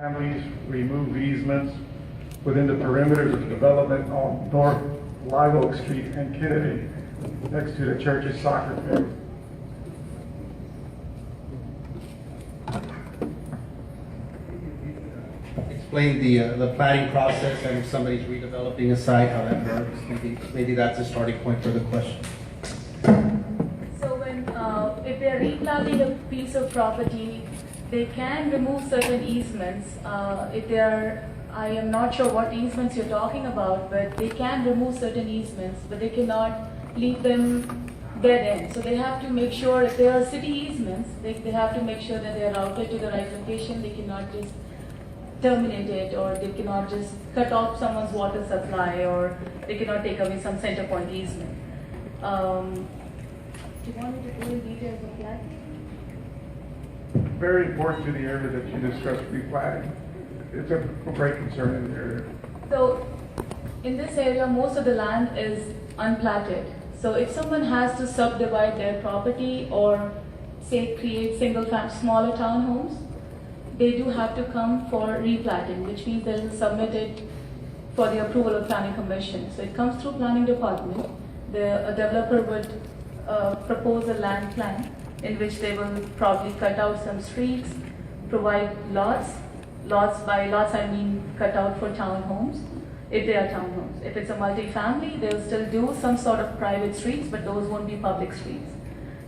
Families remove easements within the perimeters of development on North Live Oak Street and Kennedy, next to the church's soccer field. Explain the planning process and if somebody's redeveloping a site, how that works. Maybe that's a starting point for the question. So if they're replatting a piece of property, they can remove certain easements. I am not sure what easements you're talking about, but they can remove certain easements, but they cannot leave them dead end. So they have to make sure if they are city easements, they have to make sure that they are routed to the right location. They cannot just terminate it, or they cannot just cut off someone's water supply, or they cannot take away some center point easement. Do you want me to go in details of that? Very important to the area that you discussed, replatting. It's a great concern in the area. So, in this area, most of the land is unplatted. So, if someone has to subdivide their property or, say, create smaller townhomes, they do have to come for replatting, which means they'll submit it for the approval of Planning Commission. So, it comes through Planning Department. A developer would propose a land plan in which they will probably cut out some streets, provide lots. By lots I mean cut out for townhomes, if they are townhomes. If it's a multi-family, they'll still do some sort of private streets, but those won't be public streets.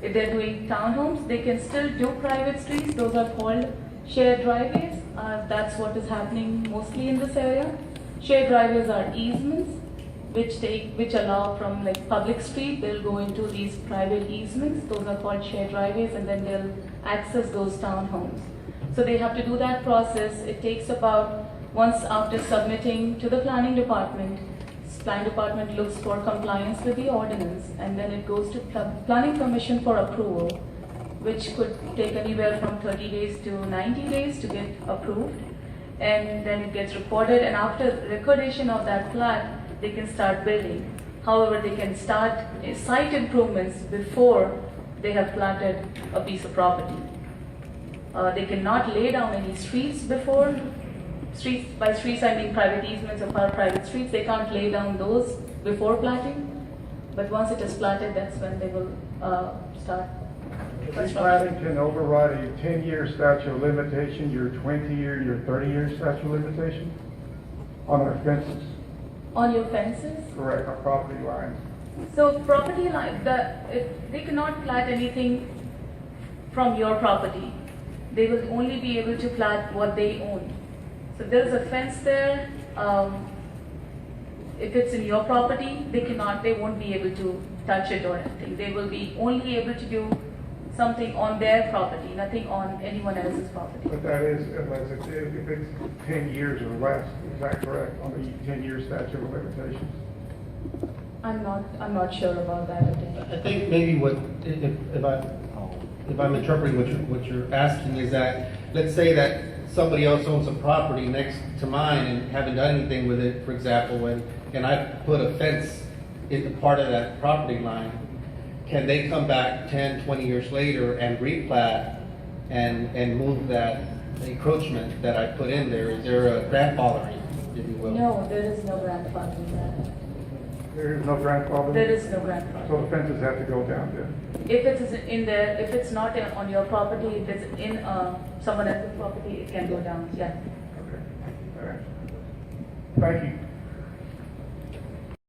If they're doing townhomes, they can still do private streets. Those are called shared driveways. That's what is happening mostly in this area. Shared driveways are easements, which allow from like public street, they'll go into these private easements. Those are called shared driveways, and then they'll access those townhomes. So they have to do that process. It takes about, once after submitting to the planning department looks for compliance with the ordinance, and then it goes to planning commission for approval, which could take anywhere from 30 days to 90 days to get approved. And then it gets recorded, and after recordation of that plat, they can start building. However, they can start site improvements before they have platted a piece of property. They cannot lay down any streets before. Streets, by streets I mean private easements or private streets. They can't lay down those before platting. But once it is platted, that's when they will start. Replatting can override a 10-year statute of limitation, your 20-year, your 30-year statute of limitation on our fences. On your fences? Correct, our property lines. So property line, they cannot plat anything from your property. They will only be able to plat what they own. So there's a fence there. If it's in your property, they won't be able to touch it or anything. They will be only able to do something on their property, nothing on anyone else's property. But that is, unless if it's 10 years or less, is that correct, on the 10-year statute of limitations? I'm not sure about that. I think maybe if I'm interpreting what you're asking is that, let's say that somebody else owns a property next to mine and haven't done anything with it, for example, and I put a fence in the part of that property line, can they come back 10, 20 years later and replat and move that encroachment that I put in there? Is there a grandfathering, if you will? No, there is no grandfathering there. There is no grandfather? There is no grandfather. So the fences have to go down then? If it is in there, if it's not on your property, if it's in someone else's property, it can go down, yeah. Okay. All right. Thank you.